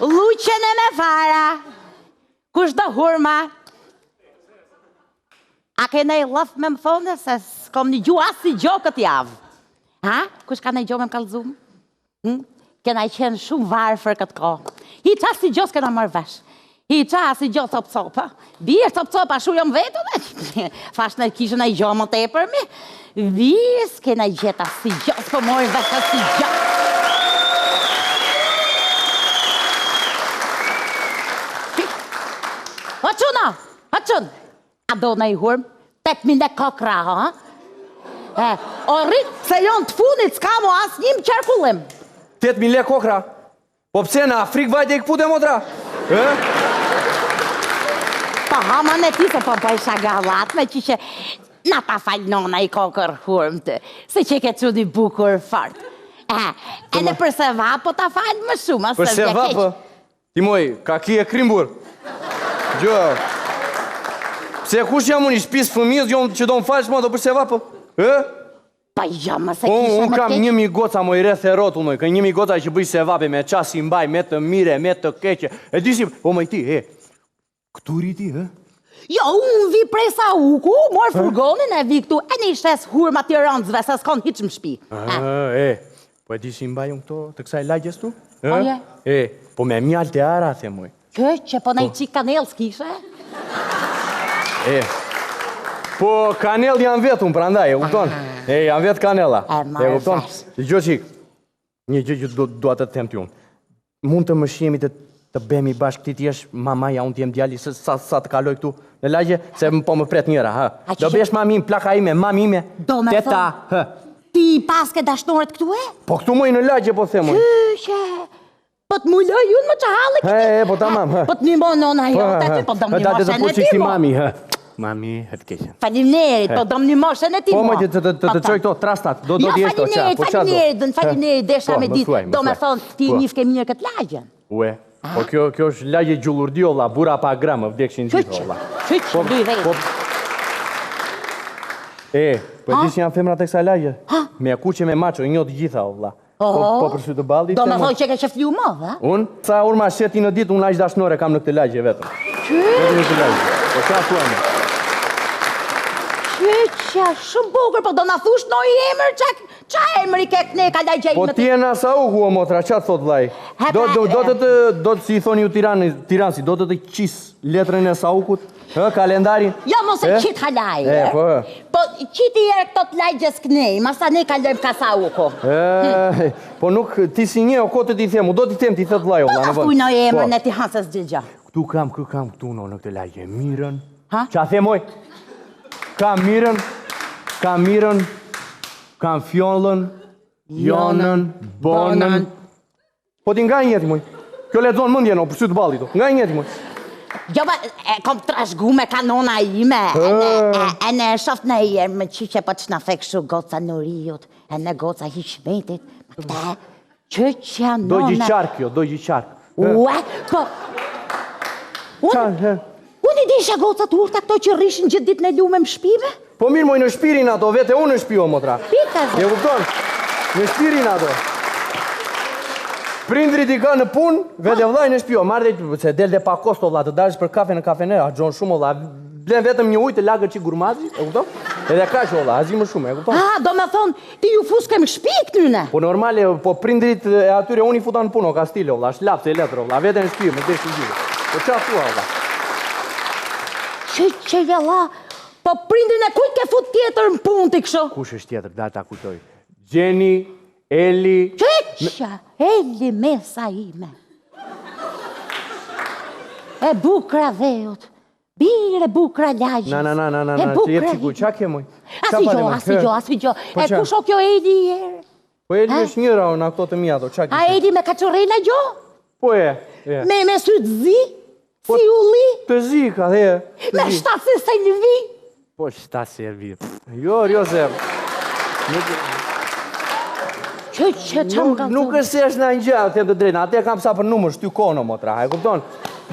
Luqen e me fara. Kush do hurma? A kena i lëf me më thone se s'kom një gju asë si gjo këtë javë? Ha? Kush ka në i gjo me më kalzum? Kena i qenë shumë varëfër këtë kohë. I qa si gjo s'kena mërë vesh. I qa si gjo top-copa. Birë top-copa shu jom vetu dhe. Fash në kishë në i gjo më tepër me. Birë s'kena i gjeta si gjo s'po mori vesh si gjo. O quna, o qun. A do në i hurmë? 8.000 kokra, ha? O rritë, se jonë të funit s'ka mo asë një më qërkullim. 8.000 kokra? Po pse në Afrikë vajtë e këpute, motra? Pa haman e ti se po bëj shagalat me që na ta falj nona i kokër hurmë të, se që ke që një bukur fart. E në përse vapo ta falj më shumë, asë përse vapo? Ti moj, ka ki e krimbur? Gjo, pse kush jam unë i shpis fëmijës që do më falsh ma do përse vapo? Pa jam, se kisha më keq. Unë kam 1.000 goca moj rreth e rotu, ka 1.000 goca që bëj se vape me qasi mbaj, me të mire, me të keqe. E disi, po moj ti, këtu rriti, Jo, unë vi prej Sauku, morë furgonin e vi këtu, e një shtes hurma të rëndësve, se s'kon hiq më shpi. Po e disi mbaj unë këto të kësaj lagjes tu? Oje? Po me mjallë të ara, the moj. Që po në i qik kanel s'kishe? Po kanel janë vetë unë prandaj, e kupton? Janë vetë kanela. E kupton? Gjo qik, një gjë që duat të them t'ju. Mund të më shihemi të bemi bashkë ti t'jesh mamaja, unë t'jem djali, sa të kaloj këtu në lagje, se po më pret njëra, ha? Do besh mami im, plaka ime, mami ime, teta, ha? Ti paske dashnoret këtu e? Po këtu moj në lagje, po themoj. Po të mulloj unë më që halë këti? Po tamam, ha? Po të një nona jote, po dëm një moshën e ti mo. Mami, hëtë keqen. Faleminderit, po dëm një moshën e ti mo. Po më të qoj këto trastat, do t'jesh to qa. Faleminderit, desha me ditë. Do me thonë, ti njif ke mirë këtë lagjen. Ue, po kjo është lagje gjullurdi, olla, bura pa gramë, vdekshin gjithë, olla. Qyq, duj vejtë. Po e disë janë femrat e kësa lagje? Me kuqe me macho, një të gjitha, olla. Po përsu të baldi... Do me thonë që ke qeflju më, dhe? Unë, sa urma sheti në ditë, unë laqë dashnore kam në këtë lagje vetëm. Vetëm në këtë lagje. Po qa thuame? Qyqa, shumë bukur, po do në thush në i emër, qa emër i ke këne ka lagje? Po ti e në Sauku, o motra, qa të thot vaj? Do të si i thoni ju tiransi, do të të qisë letrën e Saukut? Kalendarin? Jo, mos e qitë halaj. Po qitë i erë këto të lagjes kënej, masa ne kalojmë ka Sauku. Po nuk ti si një, o ko të ti themu, do t'i them ti thët vlajo. Do të fuj në emër në ti hansës gjëgja. Këtu kam këtu në këtë lagje, mirën. Qa themoj? Kam mirën, kam fjollën, jonën, bonën. Po ti nga i njeti moj. Kjo le zonë mëndje në, përsu të baldi to. Nga i njeti moj. Jo, e kom trashgu me kanona ime, e në shoft në i më qyqe po që në fek shu goca në riut, e në goca hishmetit, më këta, qyqe nona... Do gjyqark jo, do gjyqark. Ue, po... Unë i disha goca të urta këto që rrishin gjithë dit në lume më shpive? Po mirë moj në shpirin ato, vete unë në shpio, motra. Pika zë. Je kupton? Në shpirin ato. Prindrit i ka në pun, vete vlaj në shpio, marrë dhe se del dhe pa kosto vla, të dalës për kafe në kafene, a gjonë shumë vla, blen vetëm një ujtë, lagër që gurmazi, e kupton? Edhe ka që vla, azi më shumë, e kupton? Do me thonë, ti ju fus kem shpi këtyne? Po normale, po prindrit e atyre unë i futa në puno, ka stile vla, shlapë se letro vla, vete në shpio, me desh në gjithë. Po qa thua vla? Që vjalla, po prindrin e kujt ke fut tjetër në pun t'i kësho? Kush është tjetër, da ta kujtoj. Gjeni, Eli... Qeqa, Eli mesa ime. E bukra dhejot, bire bukra lajgjës. Na, që jep qiku, qa ke moj? Asvi gjo. E kusho kjo Eli i erë? Po Eli është njëra o në këto të mija do, qa ke? A Eli me kaqorela gjo? Po e. Me sytë zi? Si u li? Të zi ka dhe. Me shtatë se në vi? Po shtatë se vi. Jo se... Nuk është se është në një gjë, them të drejtë, atë e kam sa për numër, shty kono, motra, e kupton?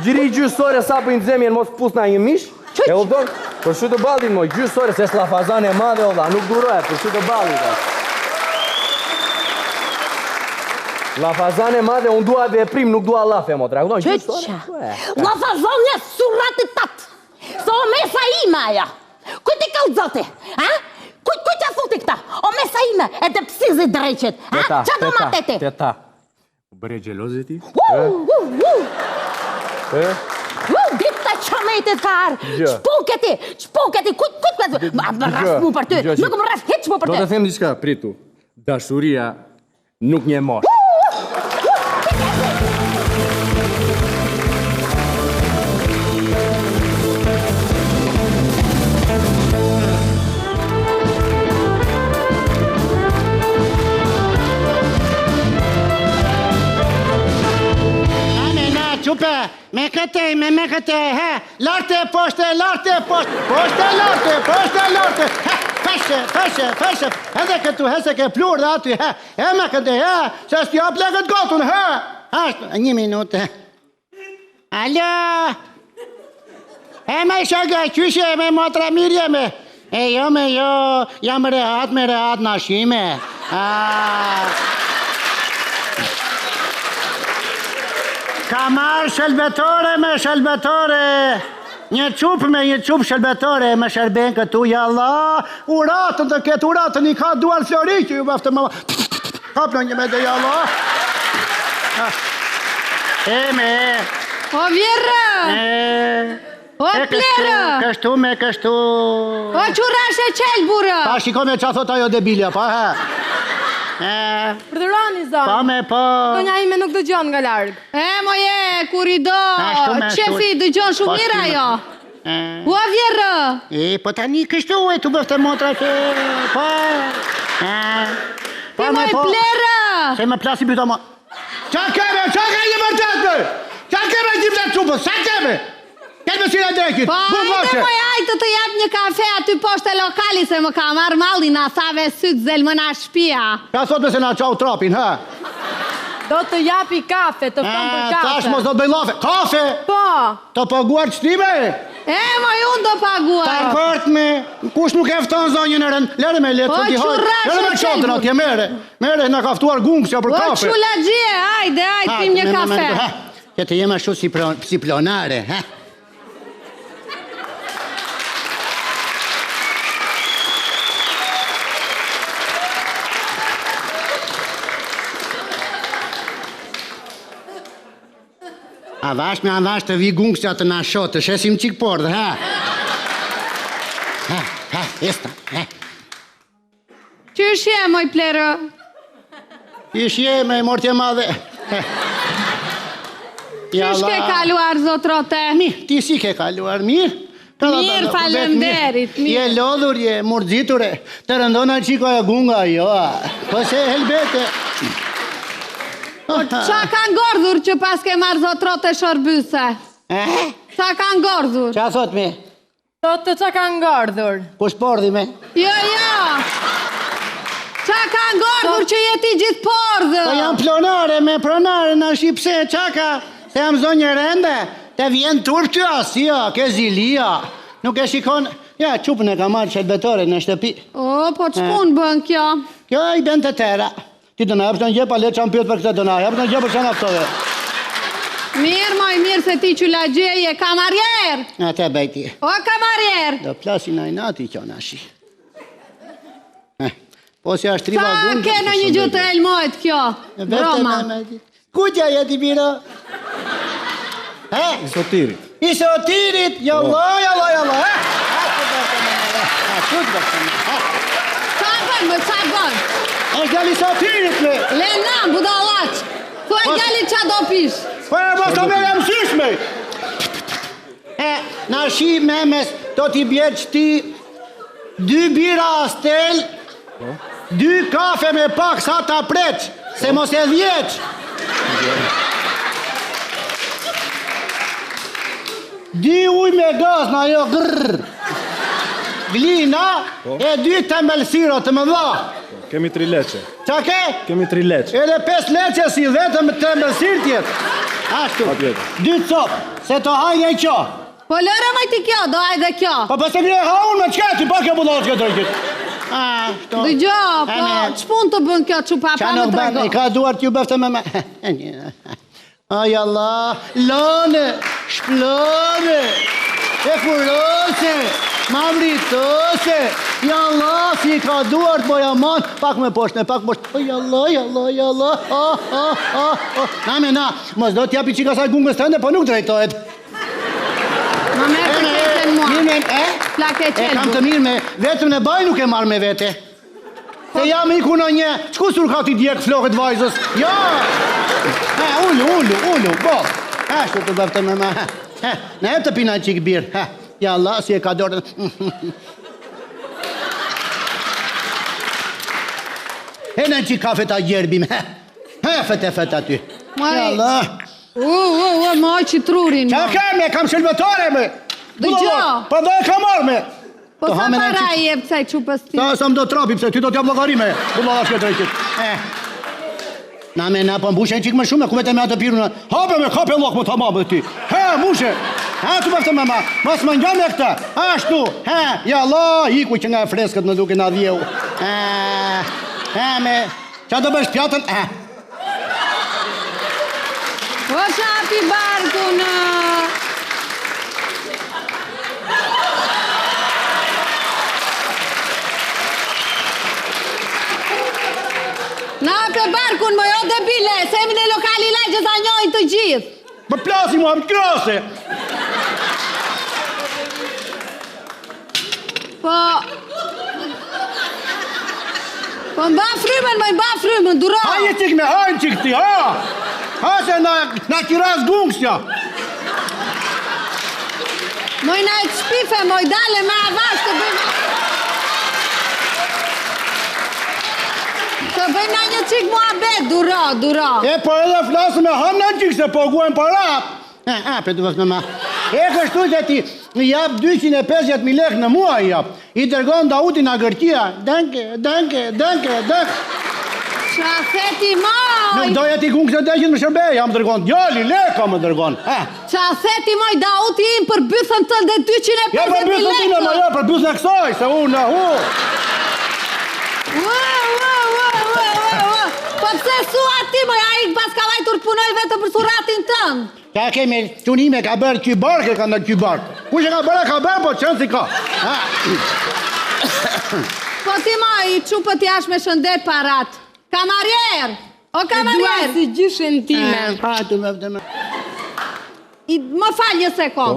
Gjiri gjysore sa për indzemjen mos pus në një mish, e kupton? Për shu të baldin, moj, gjysore, se shlafazan e madhe, ola, nuk durohet, për shu të baldin. Lafazane madhe, unë dua veprim, nuk dua lafe, motra. Qëqa? Lafazane surati tatë. So mesa ime aja. Kujt I kalëzote? Kujt ja thuti këta? O mesa ime, e të pësizi dreqet. Qa do matete? Teta. Bëre gjeloze ti? Dita qametit ka arë. Qpuketi, kujt pësizi? Më rrasë mu për ty. Nuk më rrasë hiq mu për ty. Do të them diçka, pritu. Dashuria nuk një mosh. Qupe, me këte, larte, poshte, feshe, edhe këtu, hese ke plur dhe aty, me këte, se s'tja plekët gotun, ashtë, 1 minutë, alo, me shëgë, qyshe, me motra mirje, jo, jam rehat nashime, ka marrë shëlbetore me shëlbetore, një qup shëlbetore me shërben këtu, ja Allah, uratën të ketë uratën, I ka duar flori që ju baftë më... Kapnë një me dhe, ja Allah. O vjerë! O plerë! Kështu. O qurash e qelë, burë! Pa shiko me qa thot ajo debilja, pa Përdërani, zonë. Pa me pa. Donja ime nuk dëgjon nga largë. Moje, kur I do, qefi dëgjon shumë mira jo. Ua vjerë. Po tani kështu e tu bëfte motra që... Ti moj plerë. Se me plasi bëta ma... Qa keme një mërtetme? Qa keme një mërtetme qupës? Sa keme? Keme si në drekit. Po ajte moj ajte të jap një kafe aty poshte lokali se më ka marrë malli na thave sytë zelmëna shpia. Ka thot me se na qau trapin, Do të japi kafe, të fton për kafe. Tash mos do të bëj lafe. Kafe? Po. Të paguar qëtime? Moj unë do paguar. Ta kort me, kush nuk efton zonjën e rënd. Lere me letë, të dihoj. Lere me qotën atje, mere, na kaftuar gungësja për kafe. O qula gjie, ajde, pim një kafe. Këtë jem ashtu si plonare, A vash të vi gungësja të na shotë, të shesim qikë pordë, esta, Qysh je, moj plerë? Qysh je, me mortje madhe. Qysh ke kaluar, zotrote? Ti si ke kaluar, mirë? Mirë, falemderit, mirë. Je lodhur, je murdziture, të rëndona qiko e gunga, jo, po se helbete. Qa ka ngordhur që pas ke marrë zotrote shorbyse? Qa ka ngordhur? Qa thot me? Thotë qa ka ngordhur? Kush pordi me? Jo. Qa ka ngordhur që jeti gjithë pordhë? Po jam plonare me pronare në shqipse, qa ka? Se jam zonjë rende, te vjen turp të asia, ke zilia. Nuk e shikon, ja, qupën e ka marrë qelbetore në shtëpi. Po qpun bën kjo? Kjo I ben të tera. Ti do na japë në gjepa, le qampiot për këtë do na japë në gjepa që në aftove. Mirë, moj mirë se ti qula gjeje, kamarjer! Ate bejti. O, kamarjer! Do plasi në inati kjo nashi. Po si ashtë triva gundë... Sa ke në një gjutë elmojt kjo? Broma. Kutja jeti biro? Isotirit! Jalla! Sa bën? është gjalli Sotirit me... Lena, budalac! Thua gjalli qa do pish? Po e mos të me mësyshme! Na shi memes, do t'i bjerë që ti 2 bira astel, 2 kafe me pak sa ta preq, se mos e vjeq. 2 uj me gaz, na jo grrr. Glina e 2 tembelsiro të më dha. Kemi 3 leqe. Qa ke? Kemi 3 leqe. Edhe 5 leqe si vetëm të tembelsir tjetë. Ashtu. 2 copë, se të hajnë e kjo. Po lërë majti kjo, do hajde kjo. Po përse një ha unë me qka ti pa kjo bullot që të rëgjit. Dëgjo, po, ç'pun të bën kjo çupa pa më trego? Ka duar t'ju bëftë me... Aj Allah, lane, shplane, e furose, mamritose, ja Allah, si ka duar t'boja man, pak me poshtë, pak me poshtë, aj Allah, na, mos do t'japi qika saj gungës tënde, po nuk drejtojt. Më merë të ketën mua. Plake qelbu. E kam të mirë me, vetëm në baj nuk e marrë me vete. Se jam iku në një, qku sur ka t'i djekë flokët vajzës? Ja! Ullu, po. Shtu të bëftë me ma. Ne e të pina qikë birë. Ja Allah, si e ka dorë. E në qikë kafe ta gjerbim. Fete aty. Ja Allah. Ma që trurin. Qa keme, kam shëllbetore me. Dëgjo. Pa do e ka marrë me. Po sa para i e pësaj qupës ti? Sa më do trapi, pëse ty do t'jam logarime. Bu loga shke drejtit. Na, po mbushe në qikë më shumë, ku vete me atë piruna. Hape me, kape lokë më të mamë dhe ti. Mbushe. Tu bëftë me ma. Mas më nga me këta. Ashtu. Ja Allah, iku që nga freskët në duke nga dhjeu. Me. Qa do bësh pjatën? O shapi barku në... Na pe barkun më jo debile, se jemi në lokali lajgjës a njojnë të gjithë. Më plasi mua, më krose. Po mba frymën, duro. Hajë qik me, hajnë qik ti, ha se na kiras gungësja. Moj na e të shpife, moj dale me avash të bëjmë... Të bëjmë na një qik mua bet, duro. Po edhe flasë me ham në qik, se po guen para. Pe të vëftë me ma. Kështu që ti jap 250.000 lek në mua i jap. I dërgon Dauti nga Gërqia. Dënke. Qa theti moj? Nuk doja ti gungë se dëgjit më shërbej, jam dërgon. Djali, leka më dërgon. Qa theti moj, Dauti im për bysën tënde 250.000 lek. Ja për bysën tine, ma ja për bysën e kësaj, se unë, Po pëse sua ti, moj, a i pas ka vajtur të punoj vetë për suratin tënë? Ka kemi, qunime ka bërë kybarke, ka në kybarke. Ku që ka bërë, po qënë si ka. Po ti, moj, qupët jash me shëndet parat. Kamarjer! O kamarjer! E dua si gjyshen time. Të vëftë me. Më falje se kom.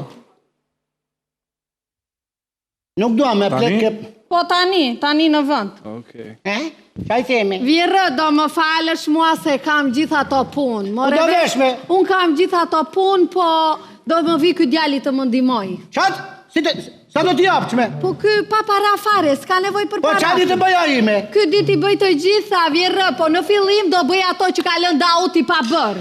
Nuk dua me plek... Po tani në vënd. Qaj themi? Vjerë, do më falësh mua se kam gjitha to punë. Do veshme? Unë kam gjitha to punë, po do më vi këtë djali të më ndimoj. Qatë? Sa do t'i apqme? Po kë pa para fare, s'ka nevoj për para. Po qa di të bëja ime? Kë di t'i bëj të gjitha, vjerë, po në fillim do bëj ato që ka lënë Dauti pa bërë.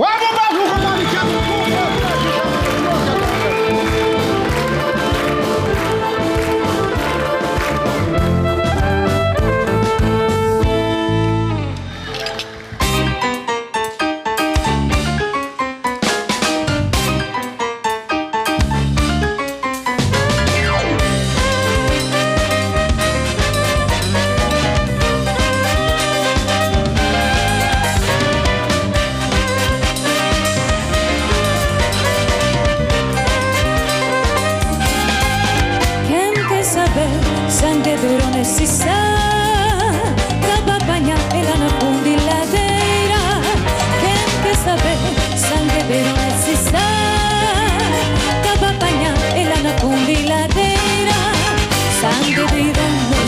Si sa, Cabapaña e la napundi ladera. Gente sabe, sangre verone si sa, Cabapaña e la napundi ladera. Sangre verone,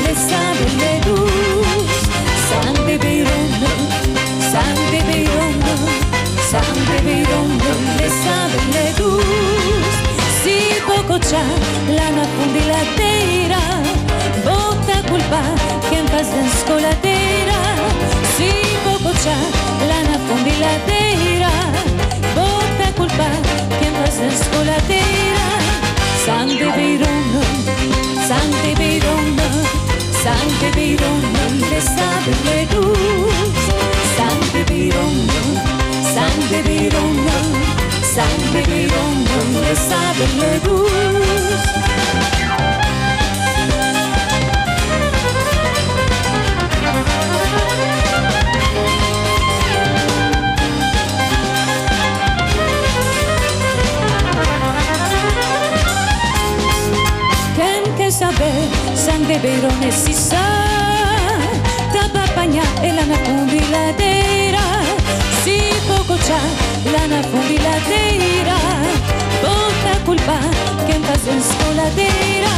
le sabe le luz. Sangre verone, le sabe le luz. Cocha, la nafundi ladera, bota culpa que en paz de escolatera. Si cocha, la nafundi ladera, bota culpa que en paz de escolatera. Sante Beirona, le sabe le luz. Sante Beirona, le sabe le luz. bevieron e si sa, ta papagna e la nafundi ladera, si poco c'ha la nafundi ladera, poca culpa che en paso en scoladera,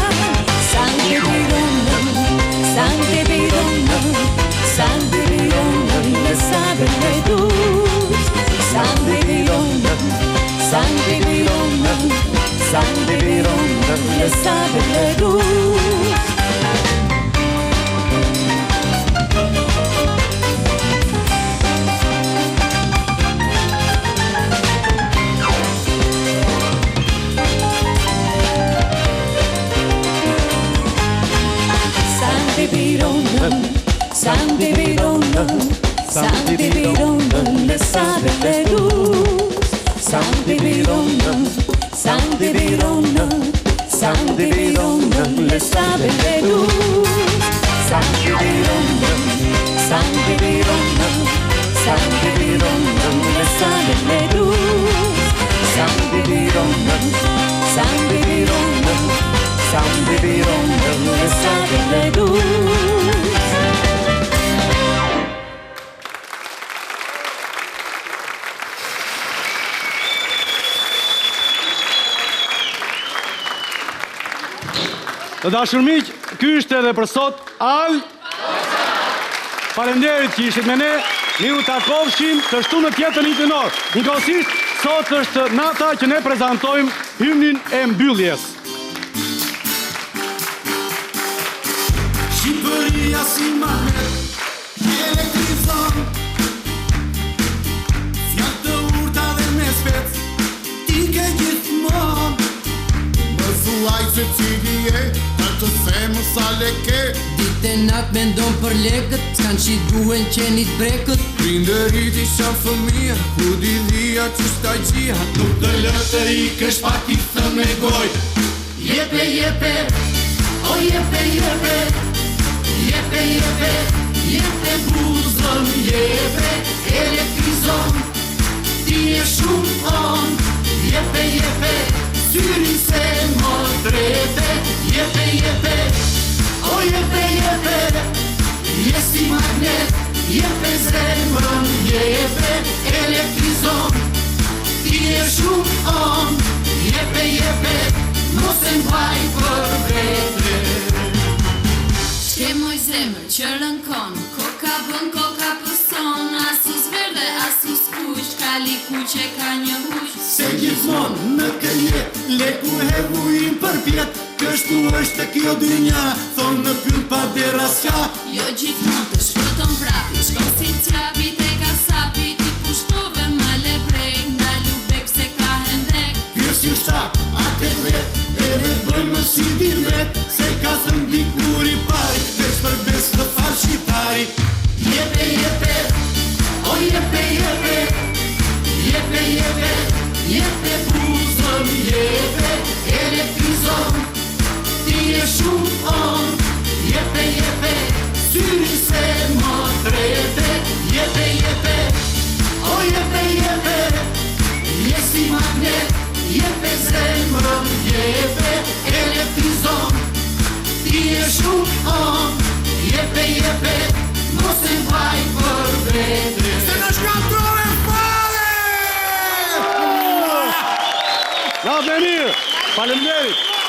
sangre bevieron, sangre bevieron, sangre bevieron, le sabe le luz, sangre bevieron, sangre bevieron, sangre bevieron, le sabe le luz. Sangre Verona, Sangre Verona, le sabe le luz. Sangre Verona, Sangre Verona, Sangre Verona, le sabe le luz. Sangre Verona, Sangre Verona, Sangre Verona, le sabe le luz. Sangre Verona, Sangre Verona, Sangre Verona, le sabe le luz. Të dashur miq, ky është edhe për sot Al. Faleminderit që ishit me ne. Ne u takofshim të shtunën tjetër në Intinor. Njëkohësisht, sot është nata që ne prezantojmë hymnin e mbylljes. Shqipëria si magnet, elektrizon, fjallë të urta dhe me spec, ti ke gjithmonë. Më thuaj se cili e, të themë sa leke. Dite natë me ndonë për lekët, s'kan që duen qenit brekët. Prindërit isha fëmija, ku didhia që shta gjia. Nuk të lëtë i kësh pak i thëmë e goj. Jepe, jepe, o jepe, jepe, jepe, jepe, jepe buzëm, jepe, elektrizon, ti e shumë on. Jepe, jepe, syri se më drete. Jepe, jepe, o jepe, jepe, je si magnet, jepe zemrën, jepe, elektrizon, ti e shumë on. Jepe, jepe, mos e mbaj për vete. Shke moj zemër, qërën konë, koka bën, koka pëson, asus verde, asus kush, kali kuqe ka një hush. Se gjithmonë në këje, leku hevuin për pjetë, kështu është kjo dynja, thonë në pyll pa dera s'ka. Jo gjithmonë të shpëton prapi, shkon si t'japi te kasapi, ti pushtove ma le brek, nga lubek se ka hendek. Pjesë ju shtak, atë vet, edhe bëjmë si din vet, se ka thënë dikur i pari, veç për bes në farë shqiptari. Jepe, jepe, o jepe, jepe, jepe, jepe, jepe buzëm, jepe, elektrizon, ti e shumë on. Jepe, jepe, syri se më trete. Jepe, jepe, o jepe, jepe, je si magnet, jepe zemrën, jepe, elektrizon, ti e shumë on. Jepe, jepe, mos e mbaj për vete. Se në shkatrove fare! Na dhe mirë, faleminderit.